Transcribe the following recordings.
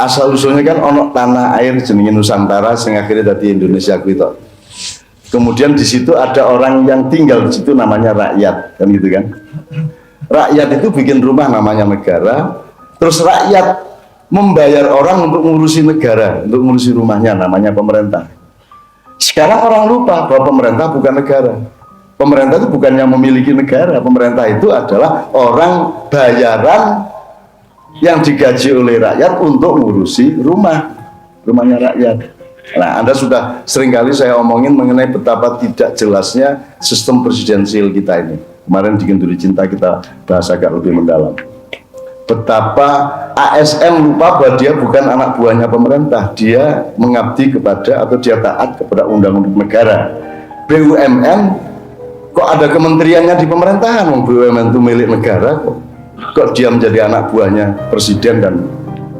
asal usulnya kan ono tanah air jenenge Nusantara sing akhirnya dadi Indonesia kuwi to. Kemudian di situ ada orang yang tinggal di situ namanya rakyat, kan gitu kan. Rakyat itu bikin rumah namanya negara, terus rakyat membayar orang untuk ngurusi negara, untuk ngurusi rumahnya namanya pemerintah. Sekarang orang lupa bahwa pemerintah bukan negara. Pemerintah itu bukan yang memiliki negara, pemerintah itu adalah orang bayaran yang digaji oleh rakyat untuk ngurusi rumahnya rakyat. Nah, Anda sudah seringkali saya omongin mengenai betapa tidak jelasnya sistem presidensial kita ini. Kemarin di Kenduri Cinta kita bahas agak lebih mendalam. Betapa ASN lupa bahwa dia bukan anak buahnya pemerintah, dia mengabdi kepada atau dia taat kepada undang-undang negara. BUMN kok ada kementeriannya di pemerintahan? BUMN itu milik negara kok dia menjadi anak buahnya presiden dan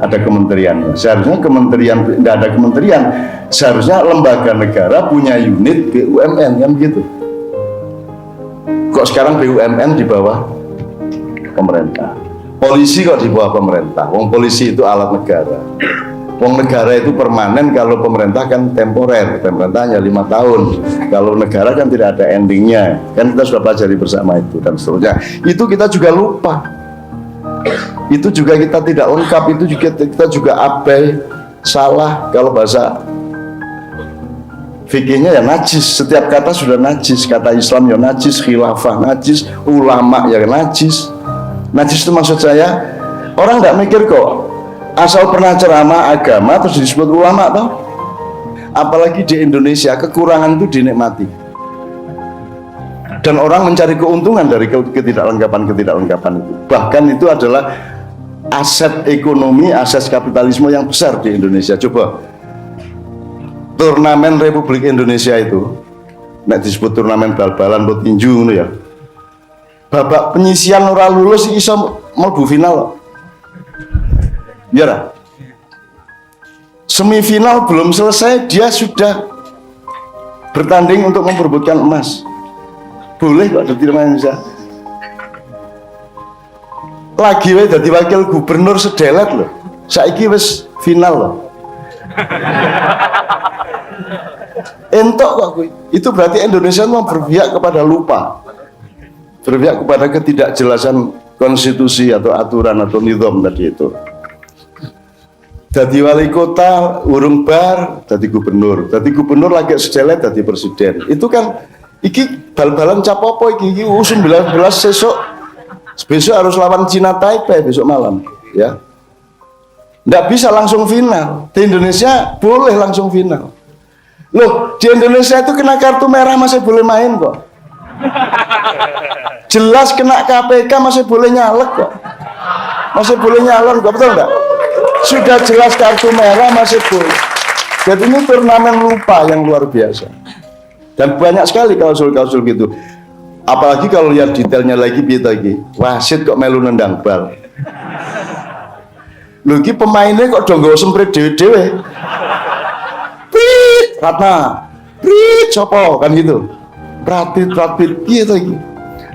ada kementeriannya. Seharusnya kementerian tidak ada kementerian, seharusnya lembaga negara punya unit BUMN, kan begitu. Kok sekarang BUMN di bawah pemerintah? Polisi kok di bawah pemerintah? Wong polisi itu alat negara. Wong negara itu permanen, kalau pemerintah kan temporer. Pemerintahnya 5 tahun. Kalau negara kan tidak ada endingnya. Kan kita sudah pelajari bersama itu dan seterusnya. Itu kita juga lupa. Itu juga kita tidak lengkap. Itu juga kita juga abai, salah. Kalau bahasa fikihnya ya najis. Setiap kata sudah najis. Kata Islam ya najis, khilafah najis, ulama ya najis. Najis itu maksud saya, orang tidak mikir kok asal pernah ceramah agama terus disebut ulama toh. Apalagi di Indonesia kekurangan itu dinikmati dan orang mencari keuntungan dari ketidaklengkapan itu. Bahkan itu adalah aset ekonomi, aset kapitalisme yang besar di Indonesia. Coba turnamen Republik Indonesia itu nek disebut turnamen bal-balan buat tinju ya, babak penyisian ora lulus iso mlebu final. Ya lah. Semifinal belum selesai dia sudah bertanding untuk memperebutkan emas. Boleh kok di Indonesia. Lagi wae dadi wakil gubernur sedelet loh. Saiki wis final loh. Entok kok kuwi. Itu berarti Indonesia mau berpihak kepada lupa. Berpihak kepada ketidakjelasan konstitusi atau aturan atau nizam tadi itu. Jadi wali kota urung bar, jadi gubernur lagi sedelet jadi presiden. Itu kan iki bal-balan capopo iki U19 besok harus lawan Cina Taipei besok malam, ya. Nggak bisa langsung final. Di Indonesia boleh langsung final. Loh, di Indonesia itu kena kartu merah masih boleh main kok. Jelas kena KPK masih boleh nyalek kok. Masih boleh nyalon kok, betul nggak? Sudah jelas kartu merah masih boleh. Jadi ini turnamen lupa yang luar biasa. Dan banyak sekali klausul-klausul gitu. Apalagi kalau lihat detailnya lagi piye lagi. Wasit kok melu nendang bal. Lho iki pemainnya kok do nggawa semprit dhewe-dhewe. Prit, Ratna. Prit, sopo kan gitu. Pratit piye to iki?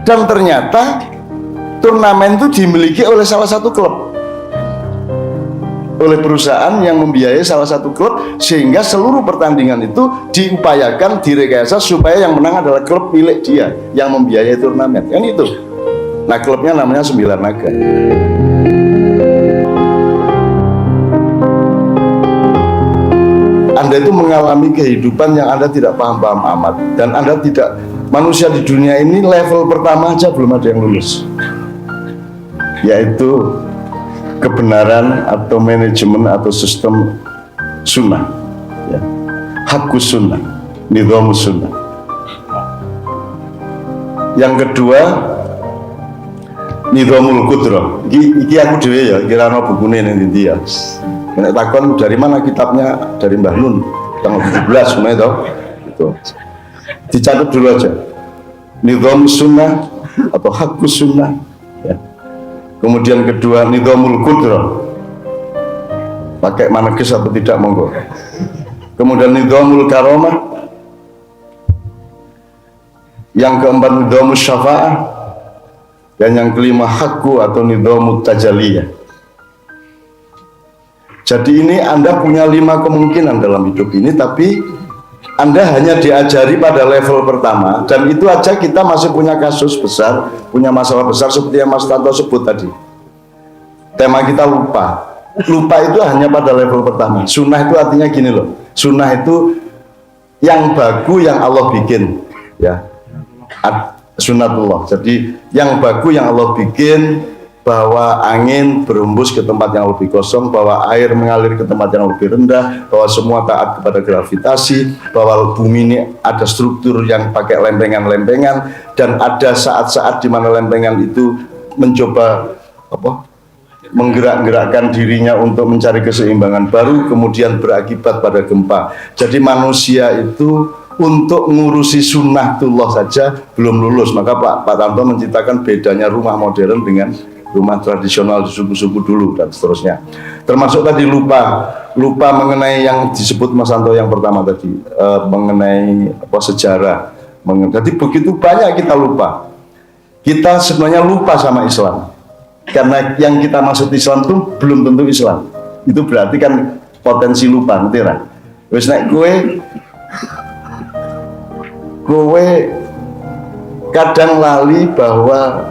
Dan ternyata turnamen itu dimiliki oleh salah satu klub. Oleh perusahaan yang membiayai salah satu klub, sehingga seluruh pertandingan itu diupayakan direkayasa supaya yang menang adalah klub milik dia yang membiayai turnamen, kan itu. Nah, klubnya namanya Sembilan Naga. Anda itu mengalami kehidupan yang Anda tidak paham-paham amat, dan Anda tidak, manusia di dunia ini level pertama aja belum ada yang lulus, yaitu kebenaran atau manajemen atau sistem sunnah, ya. Hakus sunnah, nidhamus sunnah. Yang kedua, nidhamul qudrah. Iki aku dhewe ya, kirana bukune ning ndi ya. Nek takon dari mana kitabnya, dari Mbah Nun tanggal 17 Mei toh. Gitu. Dicatat dulu aja. Nidhamus sunnah atau hakus sunnah, ya. Kemudian kedua, nidhamul qudrah, pakai manekis atau tidak monggo. Kemudian nidhamul karamah. Yang keempat, nidhamus syafa'ah. Dan yang kelima, hakku atau nidhamut tajaliyah. Jadi ini Anda punya 5 kemungkinan dalam hidup ini, tapi Anda hanya diajari pada level pertama, dan itu aja kita masih punya kasus besar, punya masalah besar seperti yang Mas Tanto sebut tadi. Tema kita lupa. Lupa itu hanya pada level pertama. Sunnah itu artinya gini loh. Sunnah itu yang baku yang Allah bikin, ya. Sunnatullah. Jadi yang baku yang Allah bikin, bahwa angin berembus ke tempat yang lebih kosong, bahwa air mengalir ke tempat yang lebih rendah, bahwa semua taat kepada gravitasi, bahwa bumi ini ada struktur yang pakai lempengan-lempengan, dan ada saat-saat di mana lempengan itu mencoba menggerak-gerakkan dirinya untuk mencari keseimbangan baru, kemudian berakibat pada gempa. Jadi manusia itu untuk ngurusi sunnatullah saja belum lulus. Maka Pak Tanto menciptakan bedanya rumah modern dengan rumah tradisional di suku-suku dulu dan seterusnya. Termasuk tadi lupa mengenai yang disebut Mas Tanto yang pertama tadi, mengenai sejarah. Jadi begitu banyak kita lupa. Kita sebenarnya lupa sama Islam. Karena yang kita maksud Islam itu belum tentu Islam. Itu berarti kan potensi lupa, ngerti ra? Wis nek kowe kadang lali bahwa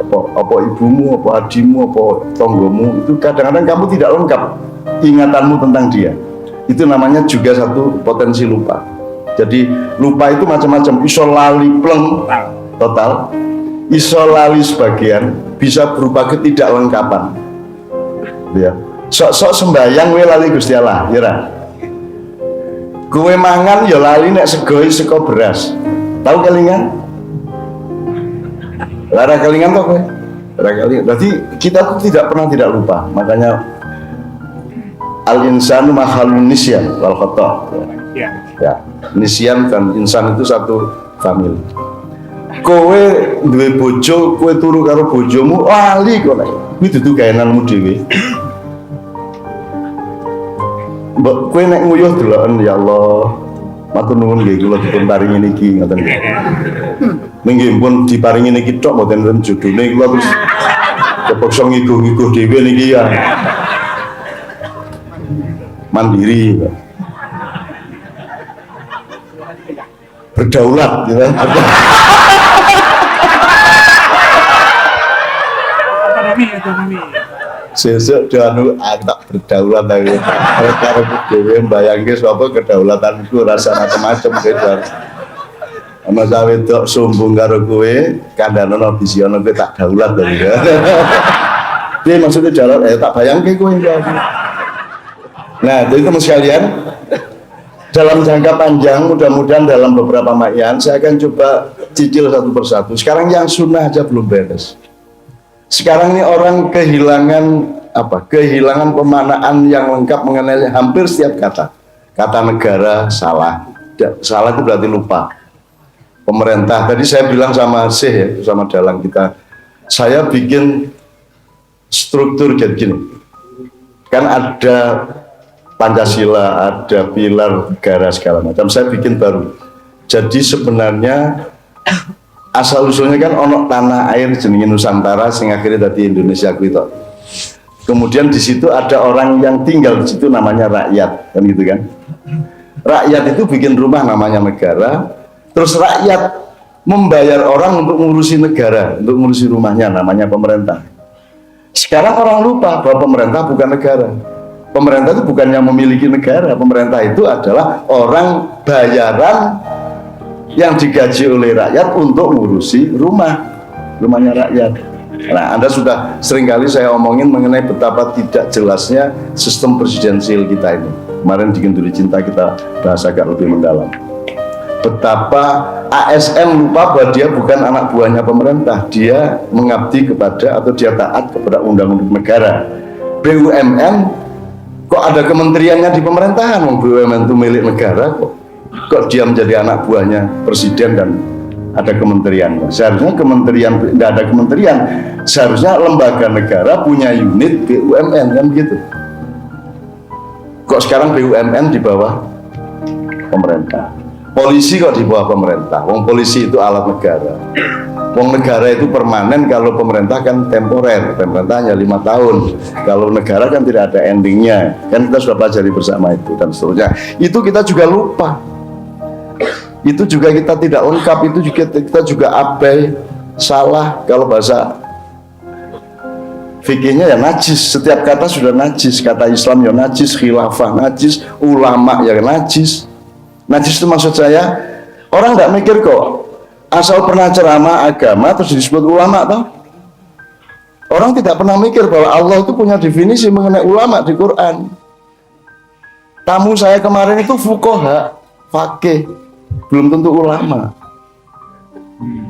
apa ibumu, apa adimu, apa tonggomu itu kadang-kadang kamu tidak lengkap ingatanmu tentang dia. Itu namanya juga satu potensi lupa. Jadi lupa itu macam-macam. Iso lali pleng total, iso lali sebagian, bisa berupa ketidaklengkapan. Ya. Sok-sok sembayang we lali Gusti Allah, ya ra? Kowe mangan ya lali nek sego beras. Tahu kelingan? Lara kelingan kok kowe. Lara kelingan. Berarti kita tuh tidak pernah tidak lupa. Makanya al-insanu makhlukun nisyan wal khata'. Ya. Nisyan dan insan itu satu famili. Kowe duwe bojo, kowe turu karo bojomu lali kok nek. Kuwi dudu gaenanmu dhewe. Mbok kowe nek nguyuh deloken ya Allah. Matur nuwun nggih kula dipun paringi niki ngoten nggih. Nggih pun diparingi niki tok mboten wonten judune kula terus kepeksa ngigo-ngigo dhewe niki ya. Mandiri. Berdaulat gitu. Otonomi. Sesuk anu tak berdaulat aku. Karo dhewe mbayangke sapa kedaulatanku rasa macam-macam kowe. Ana sawe tok sombong karo kowe, kandhane visiono kowe tak daulat to ya. Piye maksudnya daulat? Tak bayangke kowe. Nah, jadi teman sekalian, dalam jangka panjang, mudah-mudahan dalam beberapa makian, saya akan coba cicil satu persatu. Sekarang yang sunnah aja belum beres. Sekarang ini orang kehilangan pemaknaan yang lengkap mengenai hampir setiap kata. Kata negara salah, salah itu berarti lupa. Pemerintah, tadi saya bilang sama Syekh ya, sama dalang kita, saya bikin struktur kayak gini. Kan ada Pancasila, ada pilar negara segala macam, saya bikin baru. Jadi sebenarnya asal usulnya kan ono tanah air jenenge Nusantara sing akhirnya dari Indonesia gitu. Kemudian di situ ada orang yang tinggal di situ namanya rakyat, kan gitu kan. Rakyat itu bikin rumah namanya negara, terus rakyat membayar orang untuk ngurusi negara, untuk ngurusi rumahnya namanya pemerintah. Sekarang orang lupa bahwa pemerintah bukan negara. Pemerintah itu bukan yang memiliki negara, pemerintah itu adalah orang bayaran yang digaji oleh rakyat untuk ngurusi rumahnya rakyat. Nah, Anda sudah seringkali saya omongin mengenai betapa tidak jelasnya sistem presidensial kita ini. Kemarin di Genduri Cinta kita bahas agak lebih mendalam. Betapa ASN lupa bahwa dia bukan anak buahnya pemerintah, dia mengabdi kepada atau dia taat kepada undang-undang negara. BUMN kok ada kementeriannya di pemerintahan? BUMN itu milik negara kok dia menjadi anak buahnya presiden dan ada kementeriannya. Seharusnya kementerian, tidak ada kementerian, seharusnya lembaga negara punya unit BUMN, kan begitu. Kok sekarang BUMN di bawah pemerintah? Polisi kok di bawah pemerintah? Wong polisi itu alat negara. Wong negara itu permanen, kalau pemerintah kan temporer. Pemerintah hanya 5 tahun. Kalau negara kan tidak ada endingnya. Kan kita sudah pelajari bersama itu dan seterusnya. Itu kita juga lupa. Itu juga kita tidak lengkap. Itu juga kita juga abai, salah. Kalau bahasa fikihnya ya najis. Setiap kata sudah najis. Kata Islam ya najis, khilafah najis, ulama ya najis. Najis itu maksud saya, orang tidak mikir kok asal pernah ceramah agama terus disebut ulama toh. Orang tidak pernah mikir bahwa Allah itu punya definisi mengenai ulama di Quran. Tamu saya kemarin itu fuqaha, faqih, belum tentu ulama.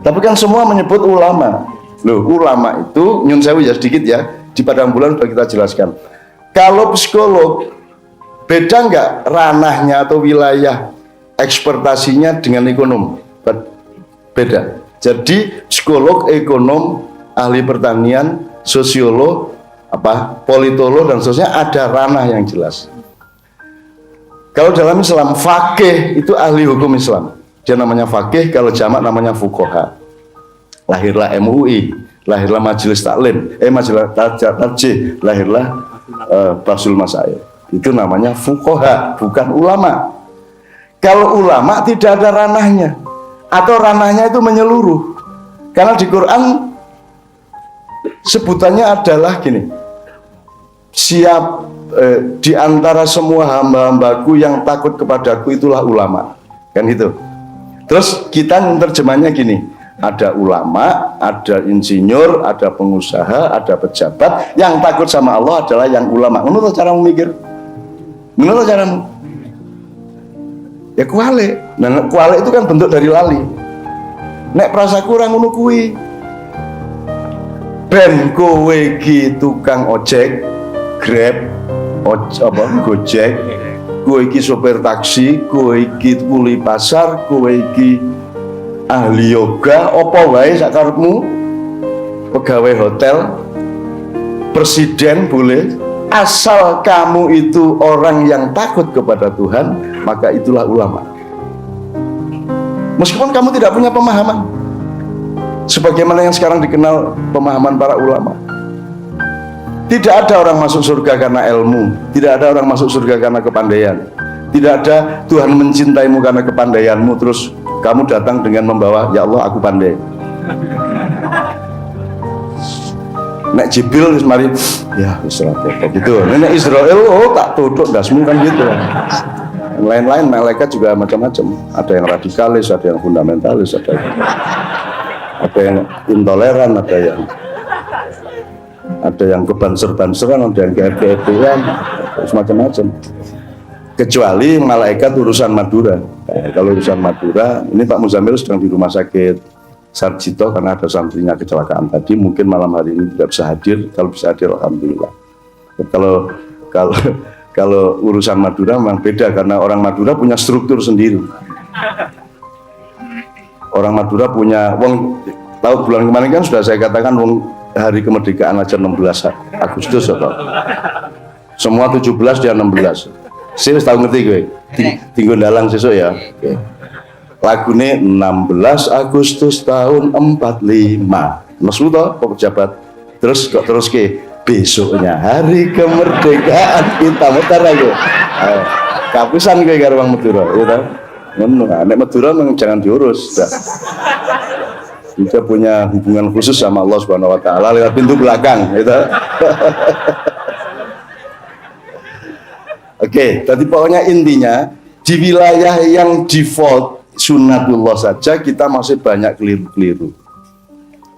Tapi kan semua menyebut ulama. Loh, ulama itu nyun sewu ya sedikit ya, di padang bulan sudah kita jelaskan. Kalau psikolog, beda nggak ranahnya atau wilayah ekspertasinya dengan ekonom? Beda. Jadi psikolog, ekonom, ahli pertanian, sosiolog, politolog dan seterusnya ada ranah yang jelas. Kalau dalam Islam, faqih itu ahli hukum Islam. Dia namanya faqih, kalau jamak namanya fuqaha. Lahirlah MUI, lahirlah Majelis Taklim, Majelis Tarjih, lahirlah Basul Masail. Itu namanya fuqaha, bukan ulama. Kalau ulama tidak ada ranahnya, atau ranahnya itu menyeluruh. Karena di Quran sebutannya adalah gini, di antara semua hamba-hambaku yang takut kepadaku itulah ulama, kan gitu. Terus kita terjemahnya gini, ada ulama, ada insinyur, ada pengusaha, ada pejabat. Yang takut sama Allah adalah yang ulama. Menurut cara memikir, menurut caramu ya kuali. Nah, kuali itu kan bentuk dari lali. Nek prasa kurang ngono kuwi. Ben kowe iki tukang ojek, Grab, Gojek, kowe iki sopir taksi, kowe iki kuli pasar, kowe iki ahli yoga, apa wae sakarepmu, pegawai hotel, presiden boleh. Asal kamu itu orang yang takut kepada Tuhan, maka itulah ulama. Meskipun kamu tidak punya pemahaman sebagaimana yang sekarang dikenal pemahaman para ulama. Tidak ada orang masuk surga karena ilmu, tidak ada orang masuk surga karena kepandaian. Tidak ada Tuhan mencintaimu karena kepandaianmu terus kamu datang dengan membawa, ya Allah aku pandai. Nek Jibril wis mari ya Israel gitu. Nek Israel tak tutup dasmu kan gitu. Lain-lain malaikat juga macam-macam. Ada yang radikalis, ada yang fundamentalis, ada yang intoleran, ada yang kebanser-banseran, ada yang keep-kepian, macam-macam. Kecuali malaikat urusan Madura. Kalau urusan Madura, ini Pak Muzamil sedang di rumah sakit Sarjito karena ada santrinya kecelakaan tadi, mungkin malam hari ini tidak bisa hadir. Kalau bisa hadir alhamdulillah. Kalau urusan Madura memang beda karena orang Madura punya struktur sendiri. Orang Madura punya tahu bulan kemarin kan sudah saya katakan hari kemerdekaan aja 16 Agustus atau semua 17 dia 16. Sih tahu ngerti gue. Tinggal dalang sesuk ya. Okay. Lagune 16 Agustus tahun 45. Mesmu toh pejabat. Terus ke besoknya hari kemerdekaan kita muter lagi. Kapusan kowe karo wong Madura, ya ta? Ngono. Nek Madura memang jangan diurus. Kita punya hubungan khusus sama Allah Subhanahu wa taala lewat pintu belakang, ya ta? Oke, tadi pokoknya intinya di wilayah yang default sunnatullah saja kita masih banyak keliru-keliru.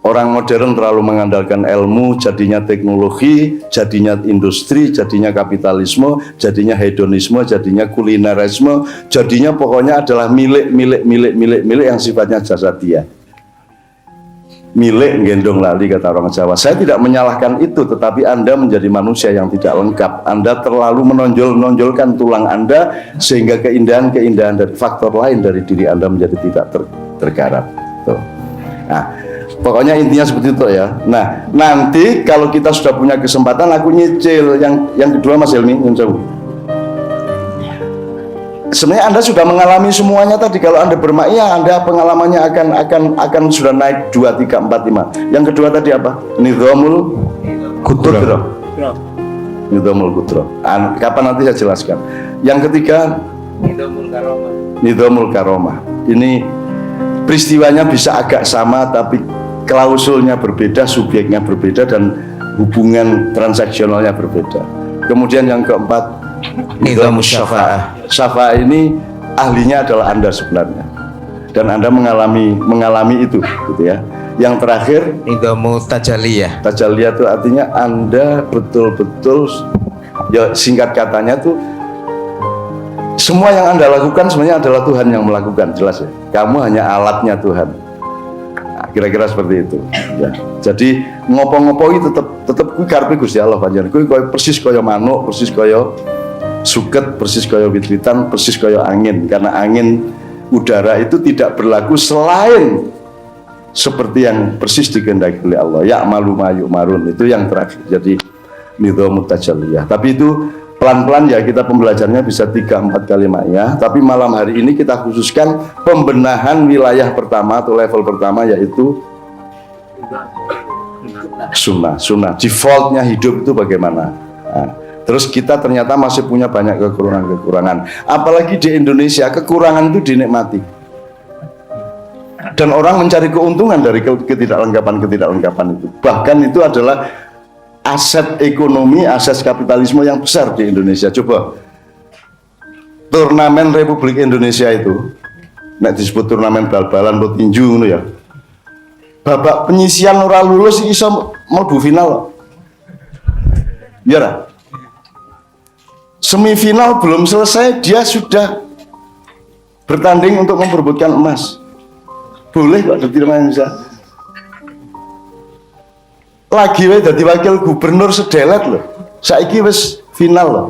Orang modern terlalu mengandalkan ilmu, jadinya teknologi, jadinya industri, jadinya kapitalisme, jadinya hedonisme, jadinya kulinerisme, jadinya pokoknya adalah milik yang sifatnya jasadiah. Milik gendong lali kata orang Jawa. Saya tidak menyalahkan itu, tetapi Anda menjadi manusia yang tidak lengkap. Anda terlalu menonjolkan tulang Anda sehingga keindahan dari faktor lain dari diri Anda menjadi tidak tergarap. Tuh. Nah, pokoknya intinya seperti itu ya. Nah, nanti kalau kita sudah punya kesempatan, aku nyicil yang kedua Mas Helmi, sebenarnya Anda sudah mengalami semuanya tadi. Kalau Anda bermakyah, Anda pengalamannya akan sudah naik 2, 3, 4, 5. Yang kedua tadi apa? Nizamul Qudra. Nizamul Qudra. Kapan nanti saya jelaskan. Yang ketiga Nizamul Karomah. Ini peristiwanya bisa agak sama tapi klausulnya berbeda, subjeknya berbeda, dan hubungan transaksionalnya berbeda. Kemudian yang keempat Nizamul Syafa'ah. Syafa'ah ini ahlinya adalah Anda sebenarnya, dan Anda mengalami itu gitu ya. Yang terakhir Nizamul Tajaliyah. Tajaliyah itu artinya Anda betul-betul, ya singkat katanya tuh, semua yang Anda lakukan sebenarnya adalah Tuhan yang melakukan, jelas ya. Kamu hanya alatnya Tuhan. Nah, kira-kira seperti itu. Ya. Jadi ngopo-ngopo itu tetap kuwi karepe Gusti Allah panjenengan. Kuwi koyo persis koyo manuk, persis koyo suket, persis koyo wit-witan, persis koyo angin. Karena angin udara itu tidak berlaku selain seperti yang persis dikehendaki oleh Allah. Ya malu mayu marun, itu yang terakhir. Jadi nizamut tajalliyah. Tapi itu pelan-pelan ya, kita pembelajarannya bisa 3-4 kali ya. Tapi malam hari ini kita khususkan pembenahan wilayah pertama atau level pertama, yaitu sunnah. Defaultnya hidup itu bagaimana. Nah, terus kita ternyata masih punya banyak kekurangan. Apalagi di Indonesia, kekurangan itu dinikmati. Dan orang mencari keuntungan dari ketidaklengkapan itu. Bahkan itu adalah aset ekonomi, aset kapitalisme yang besar di Indonesia. Coba turnamen Republik Indonesia itu, nek disebut turnamen bal-balan atau tinju ngono ya. Babak penyisian ora lulus iso mlebu final loh. Ya lah. Semifinal belum selesai dia sudah bertanding untuk memperebutkan emas. Boleh kok di Indonesia. Lagi wae dadi wakil gubernur sedelet loh. Saiki wis final loh.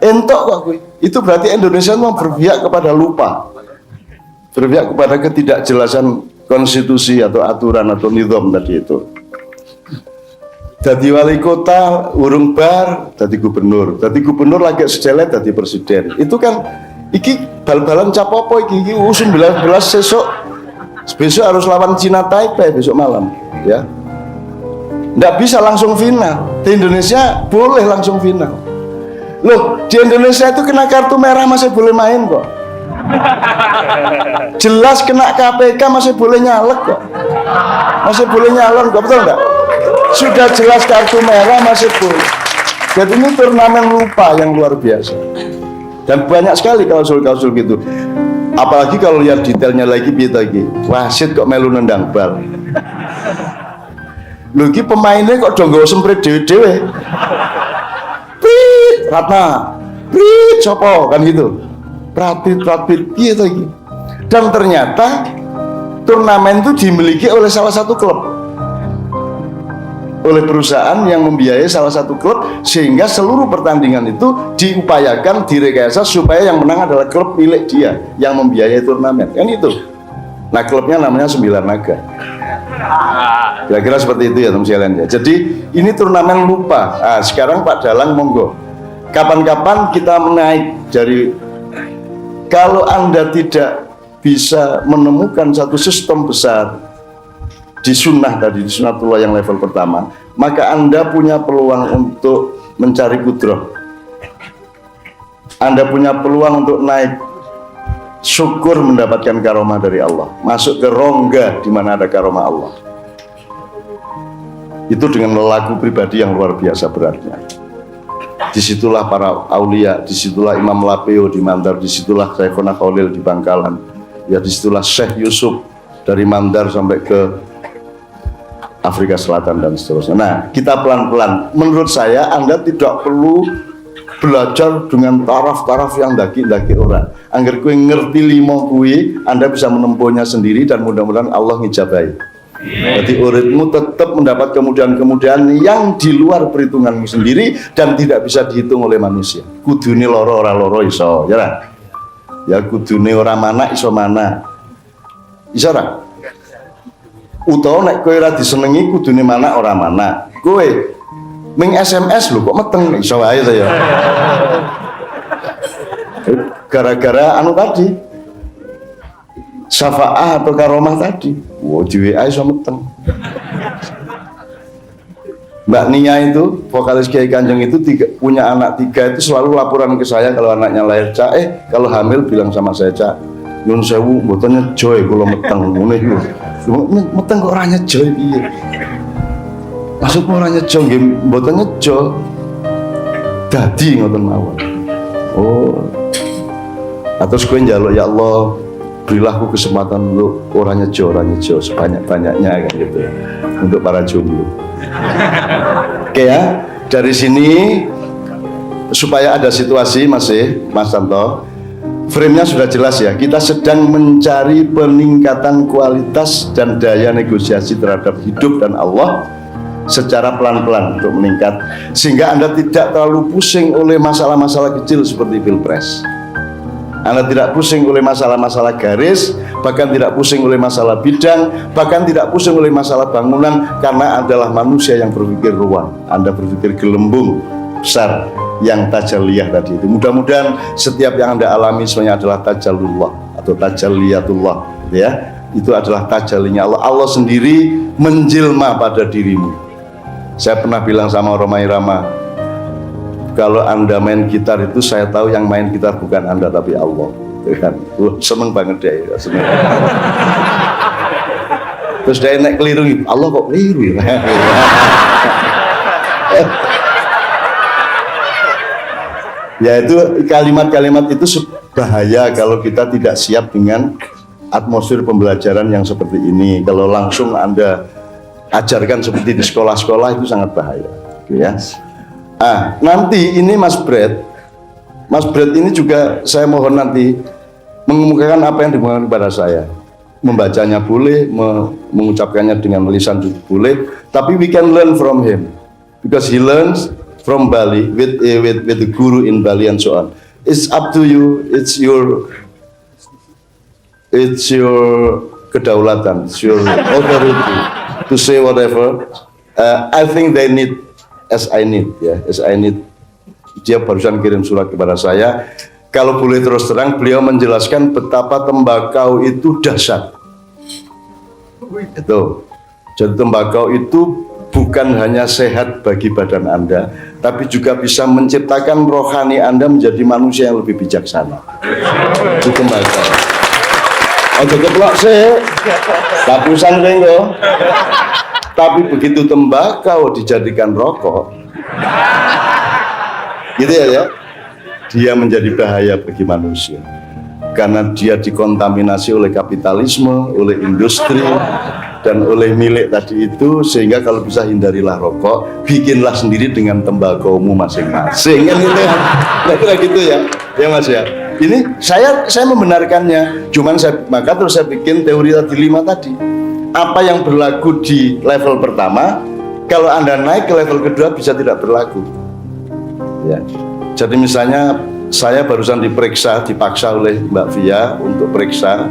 Entok kok kuwi. Itu berarti Indonesia mau berpihak kepada lupa. Berpihak kepada ketidakjelasan konstitusi atau aturan atau nizam tadi itu. Dadi wali kota urung bar dadi gubernur. Dadi gubernur lagi sedelet dadi presiden. Itu kan iki bal-balan capopo iki U19 besok harus lawan Cina Taipei besok malam ya. Nggak bisa langsung final. Di Indonesia boleh langsung final loh. Di Indonesia itu kena kartu merah masih boleh main kok. Jelas kena KPK masih boleh nyalek kok. Masih boleh nyalon kok, betul nggak? Sudah jelas kartu merah masih boleh. Jadi ini turnamen lupa yang luar biasa. Dan banyak sekali klausul-klausul gitu. Apalagi kalau lihat detailnya lagi, wasit kok melu nendang bal. Lho iki pemainnya kok do nggawa semprit dhewe-dhewe. Prit, Ratna. Prit, sopo kan gitu. Prit piye to iki? Dan ternyata turnamen itu dimiliki oleh salah satu klub. Oleh perusahaan yang membiayai salah satu klub, sehingga seluruh pertandingan itu diupayakan direkayasa supaya yang menang adalah klub milik dia yang membiayai turnamen kan itu. Nah klubnya namanya Sembilan Naga. Kira-kira seperti itu ya teman sekalian ya. Jadi ini turnamen lupa. Nah, sekarang Pak Dalang monggo, kapan-kapan kita menaik dari, kalau Anda tidak bisa menemukan satu sistem besar di sunnah tadi, di sunnatullah yang level pertama, maka Anda punya peluang untuk mencari kudroh. Anda punya peluang untuk naik, syukur mendapatkan karomah dari Allah, masuk ke rongga di mana ada karomah Allah. Itu dengan lelaku pribadi yang luar biasa beratnya. Disitulah para aulia, disitulah Imam Lapeo di Mandar, disitulah Syekhona Khalil di Bangkalan, ya disitulah Syekh Yusuf dari Mandar sampai ke Afrika Selatan dan seterusnya. Nah, kita pelan-pelan. Menurut saya Anda tidak perlu belajar dengan taraf-taraf yang daki-daki orang. Angger kowe ngerti limo kuwi, Anda bisa menempuhnya sendiri dan mudah-mudahan Allah ngijabahi. Jadi uripmu tetap mendapat kemudahan-kemudahan yang di luar perhitunganmu sendiri dan tidak bisa dihitung oleh manusia. Kudune loro ora loro iso, ya. Ya kudune ora mana iso mana. Iso ora? Utawa nek kowe ora disenengi kudune mana ora mana. Kowe ming SMS lho kok meteng iso wae to ya. Gara-gara anu tadi. Syafa'ah atau karomah tadi. Wow, di WA iso meteng. Mbak Nia itu, vokalis Kiai Kanjeng itu punya anak 3 itu selalu laporan ke saya kalau anaknya lahir, Cak, kalau hamil bilang sama saya, Cak, nyun sewu mboten nyejoy kula meteng ngene iku. Meteng kok ora nyejoy piye? Maksudmu ora nyejo nggih mboten nyejo. Dadi ngoten mawon. Oh. Terus kowe njaluk ya Allah, berilah aku kesempatan untuk orang nyejo sebanyak-banyaknya kan gitu untuk para jomblo. Oke ya, dari sini supaya ada situasi Mas Santo, frame-nya sudah jelas ya. Kita sedang mencari peningkatan kualitas dan daya negosiasi terhadap hidup dan Allah secara pelan-pelan untuk meningkat, sehingga Anda tidak terlalu pusing oleh masalah-masalah kecil seperti pilpres. Anda tidak pusing oleh masalah-masalah garis, bahkan tidak pusing oleh masalah bidang, bahkan tidak pusing oleh masalah bangunan, karena adalah manusia yang berpikir ruang. Anda berpikir gelembung besar yang tajalliyah tadi itu. Mudah-mudahan setiap yang Anda alami sebenarnya adalah tajallullah atau tajalliyatullah, ya. Itu adalah tajallinya Allah. Allah sendiri menjelma pada dirimu. Saya pernah bilang sama Romai Rama, kalau Anda main gitar itu saya tahu yang main gitar bukan Anda tapi Allah, kan? Seneng banget dia, seneng. Terus dia naik keliru, Allah kok keliru ya? Ya itu kalimat-kalimat itu bahaya kalau kita tidak siap dengan atmosfer pembelajaran yang seperti ini. Kalau langsung Anda ajarkan seperti di sekolah-sekolah itu sangat bahaya, ya. Nanti ini Mas Brad ini juga saya mohon nanti mengemukakan apa yang dimaukan kepada saya. Membacanya boleh, mengucapkannya dengan lisan juga boleh, tapi we can learn from him because he learns from Bali with the guru in Bali and so on. It's up to you, it's your kedaulatan, it's your authority to say whatever. I think they need as I need. Dia barusan kirim surat kepada saya. Kalau boleh terus terang, beliau menjelaskan betapa tembakau itu dahsyat. Itu. Jadi tembakau itu bukan hanya sehat bagi badan Anda, tapi juga bisa menciptakan rohani Anda menjadi manusia yang lebih bijaksana. Itu tembakau. Ojo keplok sih. Kapusan renggo. Tapi begitu tembakau dijadikan rokok, gitu ya, dia menjadi bahaya bagi manusia. Karena dia dikontaminasi oleh kapitalisme, oleh industri, dan oleh milik tadi itu, sehingga kalau bisa hindarilah rokok, bikinlah sendiri dengan tembakaumu masing-masing. Kan gitu ya, kayak gitu ya Mas ya. Ini saya membenarkannya, maka terus saya bikin teori tadi 5 tadi. Apa yang berlaku di level pertama, kalau Anda naik ke level kedua bisa tidak berlaku. Ya. Jadi misalnya saya barusan dipaksa oleh Mbak Via untuk periksa,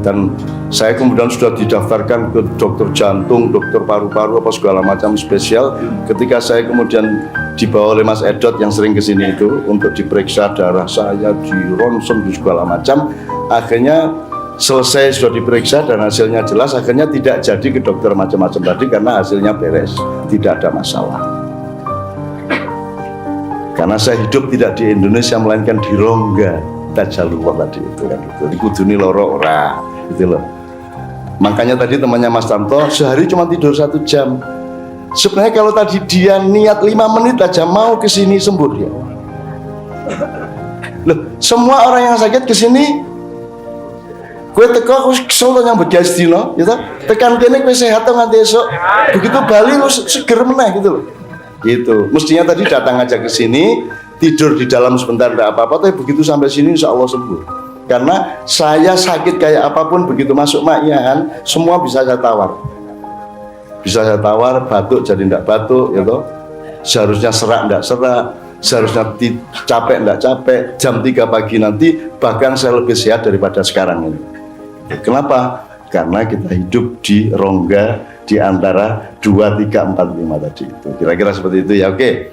dan saya kemudian sudah didaftarkan ke dokter jantung, dokter paru-paru, apa segala macam spesial. Ketika saya kemudian dibawa oleh Mas Edot yang sering kesini itu untuk diperiksa darah saya, di ronsen, di segala macam, akhirnya selesai sudah diperiksa dan hasilnya jelas, akhirnya tidak jadi ke dokter macam-macam tadi karena hasilnya beres, tidak ada masalah. Karena saya hidup tidak di Indonesia melainkan di rongga tajallullah tadi itu kan, itu di kuduni loro ora gitu loh. Makanya tadi temannya Mas Tanto sehari cuma tidur 1 jam. Sebenarnya kalau tadi dia niat 5 menit aja mau ke sini sembuh dia. Loh, semua orang yang sakit ke sini, kowe teko aku kesel to nyambut gawe sedina, gitu. Tekan kene kowe sehat to nganti esuk. Begitu bali lu seger meneh gitu loh. Gitu. Mestinya tadi datang aja ke sini, tidur di dalam sebentar enggak apa-apa, tapi begitu sampai sini insya Allah sembuh. Karena saya sakit kayak apapun, begitu masuk Ma'iyahan, semua bisa saya tawar. Bisa saya tawar, batuk jadi enggak batuk, gitu. Seharusnya serak enggak serak, seharusnya capek enggak capek. Jam 3 pagi nanti bahkan saya lebih sehat daripada sekarang ini. Kenapa? Karena kita hidup di rongga, di di antara 2, 3, 4, 5 tadi itu. Kira-kira seperti itu ya, oke.